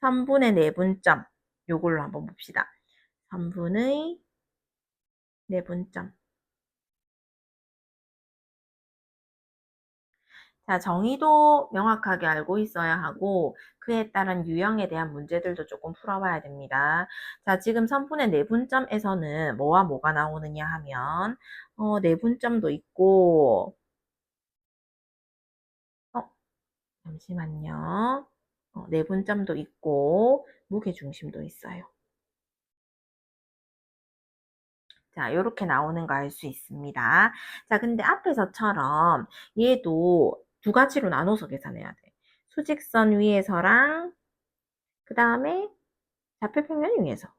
3분의 내분점 요걸로 한번 봅시다. 3분의 내분점. 자, 정의도 명확하게 알고 있어야 하고 그에 따른 유형에 대한 문제들도 조금 풀어봐야 됩니다. 자, 지금 3분의 내분점에서는 뭐와 뭐가 나오느냐 하면 내분점도 있고 잠시만요. 내분점도 있고 무게중심도 있어요. 자, 이렇게 나오는 거 알 수 있습니다. 자, 근데 앞에서처럼 얘도 두 가지로 나눠서 계산해야 돼. 수직선 위에서랑 그 다음에 좌표평면 위에서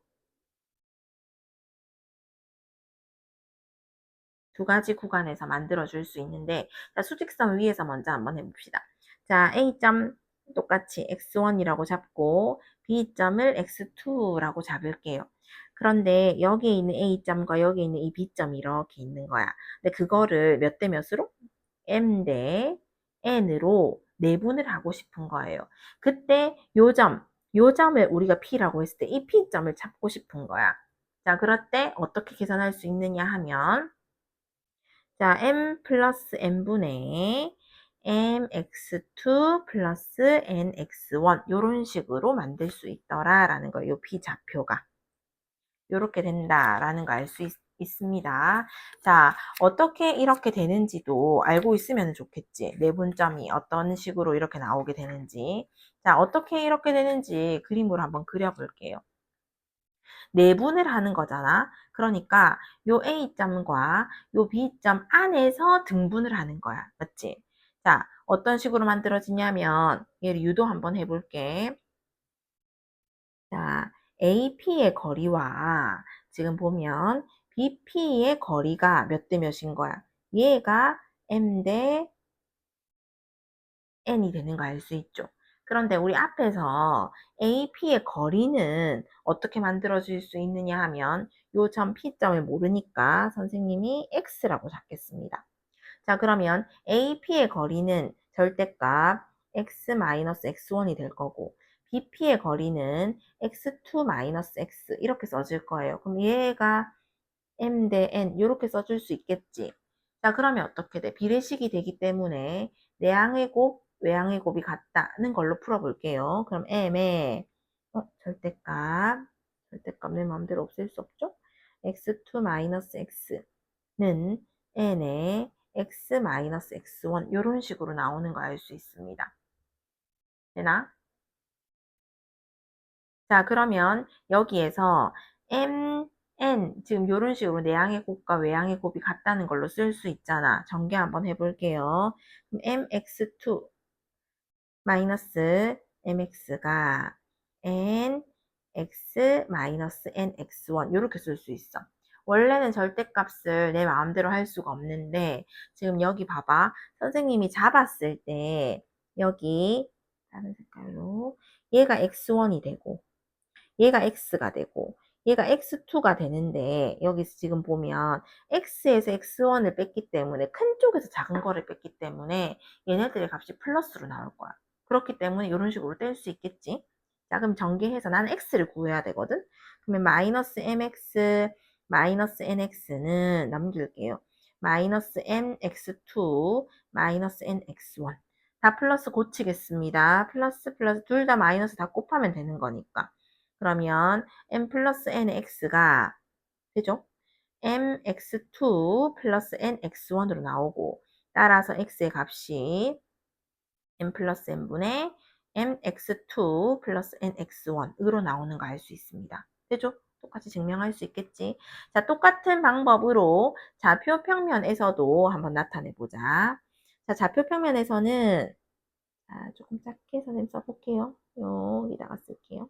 두 가지 구간에서 만들어 줄 수 있는데, 자, 수직선 위에서 먼저 한번 해봅시다. 자, A점 똑같이 x1이라고 잡고 B점을 x2라고 잡을게요. 그런데 여기에 있는 A점과 여기에 있는 이 B점이 이렇게 있는 거야. 근데 그거를 몇 대 몇으로? M 대 N으로 내분을 하고 싶은 거예요. 그때 요 점을 우리가 P라고 했을 때 이 P점을 찾고 싶은 거야. 자, 그럴 때 어떻게 계산할 수 있느냐 하면 자, m 플러스 n분의 mx2 플러스 nx1 이런 식으로 만들 수 있더라라는 거예요. 요 P좌표가. 이렇게 된다라는 거 알 수 있습니다. 자, 어떻게 이렇게 되는지도 알고 있으면 좋겠지. 내분점이 어떤 식으로 이렇게 나오게 되는지. 자, 어떻게 이렇게 되는지 그림으로 한번 그려볼게요. 내분을 하는 거잖아. 그러니까 요 A점과 요 B점 안에서 등분을 하는 거야. 맞지? 자, 어떤 식으로 만들어지냐면 얘를 유도 한번 해볼게. 자, AP의 거리와 지금 보면 BP의 거리가 몇 대 몇인 거야? 얘가 M 대 n이 되는 거 알 수 있죠. 그런데 우리 앞에서 AP의 거리는 어떻게 만들어질 수 있느냐 하면 요 점 P점을 모르니까 선생님이 X라고 잡겠습니다. 자, 그러면 AP의 거리는 절대값 X-X1이 될 거고 BP의 거리는 X2-X 이렇게 써질 거예요. 그럼 얘가 M 대 N 이렇게 써줄 수 있겠지. 자, 그러면 어떻게 돼? 비례식이 되기 때문에 내항의 곱, 외항의 곱이 같다는 걸로 풀어볼게요. 그럼 M의 절대값 내 마음대로 없앨 수 없죠? X2-X는 N의 X-X1 이런 식으로 나오는 거 알 수 있습니다. 되나? 자, 그러면 여기에서 M, N, 지금 이런 식으로 내항의 곱과 외항의 곱이 같다는 걸로 쓸 수 있잖아. 전개 한번 해볼게요. 그럼 MX2 마이너스 MX가 NX 마이너스 NX1 이렇게 쓸 수 있어. 원래는 절대값을 내 마음대로 할 수가 없는데 지금 여기 봐봐. 선생님이 잡았을 때 여기 다른 색깔로 얘가 X1이 되고 얘가 x가 되고 얘가 x2가 되는데 여기서 지금 보면 x에서 x1을 뺐기 때문에 큰 쪽에서 작은 거를 뺐기 때문에 얘네들의 값이 플러스로 나올 거야. 그렇기 때문에 이런 식으로 뗄 수 있겠지. 자, 그럼 전개해서 나는 x를 구해야 되거든. 그러면 마이너스 mx 마이너스 nx는 남길게요. 마이너스 mx2 마이너스 nx1 다 플러스 고치겠습니다. 플러스 둘 다 마이너스 다 곱하면 되는 거니까. 그러면 m 플러스 nx가 되죠? mx2 플러스 nx1으로 나오고 따라서 x의 값이 m 플러스 n분의 mx2 플러스 nx1으로 나오는 거 알 수 있습니다. 되죠? 똑같이 증명할 수 있겠지? 자, 똑같은 방법으로 좌표 평면에서도 한번 나타내 보자. 자, 좌표 평면에서는 조금 작게 선생님 써볼게요. 여기다가 쓸게요.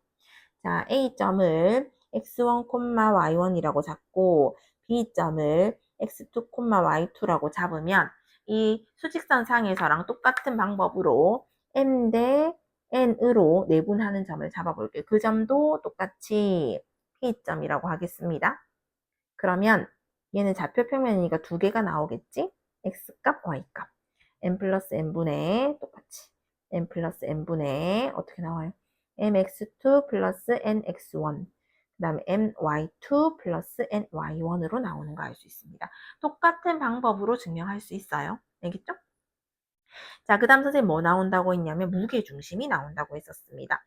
자, A점을 x1, y1이라고 잡고 B점을 x2, y2라고 잡으면 이 수직선 상에서랑 똑같은 방법으로 M 대 N으로 내분하는 점을 잡아볼게요. 그 점도 똑같이 P점이라고 하겠습니다. 그러면 얘는 좌표 평면이니까 두 개가 나오겠지? X값, Y값. N 플러스 N분의 똑같이 N 플러스 N분의 어떻게 나와요? mx2 플러스 nx1 그 다음에 my2 플러스 ny1으로 나오는 거 알 수 있습니다. 똑같은 방법으로 증명할 수 있어요. 알겠죠? 자, 그 다음 선생님 뭐 나온다고 했냐면 무게중심이 나온다고 했었습니다.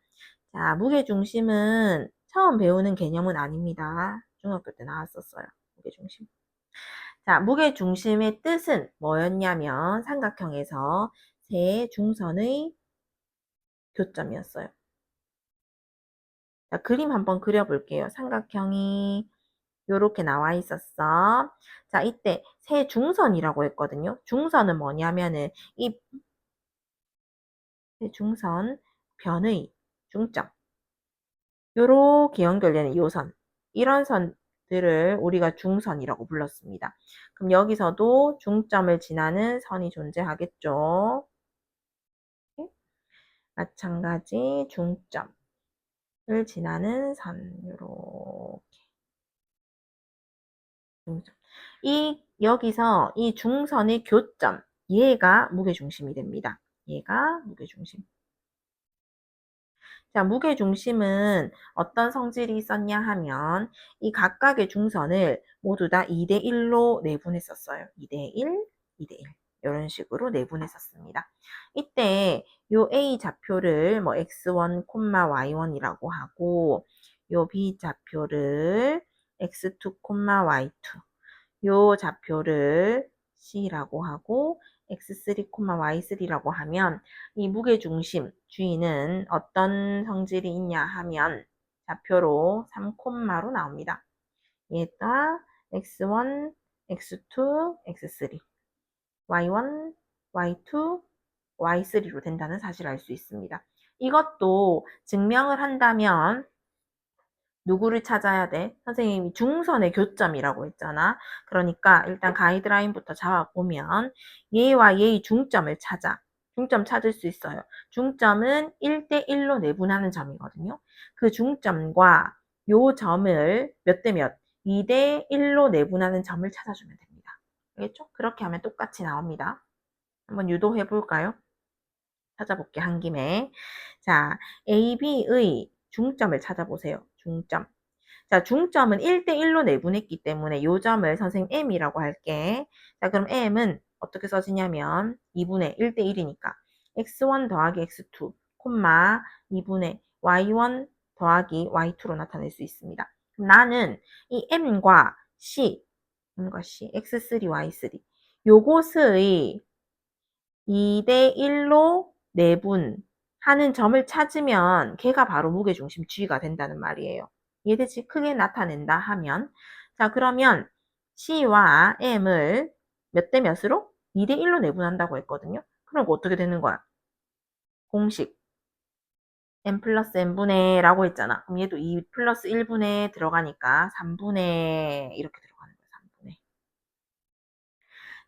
자, 무게중심은 처음 배우는 개념은 아닙니다. 중학교 때 나왔었어요. 무게중심. 자, 무게중심의 뜻은 뭐였냐면 삼각형에서 세 중선의 교점이었어요. 자, 그림 한번 그려볼게요. 삼각형이 요렇게 나와 있었어. 자, 이때 세 중선이라고 했거든요. 중선은 뭐냐면은 이 중선 변의 중점 요렇게 연결되는 요선 이런 선들을 우리가 중선이라고 불렀습니다. 그럼 여기서도 중점을 지나는 선이 존재하겠죠. 마찬가지 중점을 지나는 선 요렇게 중점. 여기서 이 중선의 교점 얘가 무게중심이 됩니다. 얘가 무게중심. 자, 무게중심은 어떤 성질이 있었냐 하면 이 각각의 중선을 모두 다 2대1로 내분했었어요. 2대1, 2대1 이런 식으로 내분했었습니다. 이때 요 A 좌표를 뭐 x1, y1이라고 하고 요 B 좌표를 x2, y2 요 좌표를 C라고 하고 x3, y3라고 하면 이 무게중심 주위는 어떤 성질이 있냐 하면 좌표로 3콤마로 나옵니다. 얘가 x1, x2, x3, y1, y2, y3로 된다는 사실을 알 수 있습니다. 이것도 증명을 한다면 누구를 찾아야 돼? 선생님이 중선의 교점이라고 했잖아. 그러니까 일단 가이드라인부터 잡아보면 얘와 얘의 중점을 찾아. 중점 찾을 수 있어요. 중점은 1대1로 내분하는 점이거든요. 그 중점과 요 점을 몇 대 몇? 2대1로 내분하는 점을 찾아주면 됩니다. 알겠죠? 그렇게 하면 똑같이 나옵니다. 한번 유도해 볼까요? 찾아볼게 한 김에. 자, AB의 중점을 찾아보세요. 중점. 자, 중점은 1대1로 내분했기 때문에 요 점을 선생님 M이라고 할게. 자, 그럼 M은 어떻게 써지냐면 2분의 1대1이니까 x1 더하기 x2, 콤마 2분의 y1 더하기 y2로 나타낼 수 있습니다. 그럼 나는 이 M과 C, x3, y3 요것의 2대1로 내분하는 점을 찾으면 걔가 바로 무게중심 G가 된다는 말이에요. 이해되지? 크게 나타낸다 하면 자 그러면 C와 M을 몇 대 몇으로? 2대1로 내분한다고 했거든요. 그럼 어떻게 되는 거야? 공식 n 플러스 n분의 라고 했잖아. 그럼 얘도 2 플러스 1분의 들어가니까 3분의 이렇게 들어가는 거야. 3분의.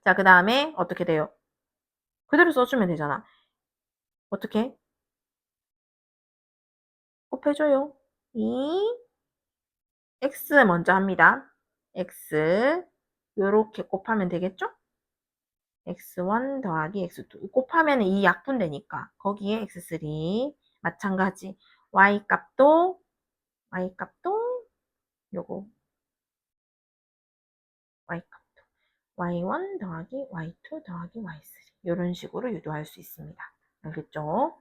자, 그 다음에 어떻게 돼요? 그대로 써주면 되잖아. 어떻게? 곱해줘요. 2 x 먼저 합니다. x 요렇게 곱하면 되겠죠? x1 더하기 x2 곱하면 이 약분되니까 거기에 x3 마찬가지 y 값도 요거 y값도 y1 더하기 y2 더하기 y3 이런 식으로 유도할 수 있습니다. 알겠죠?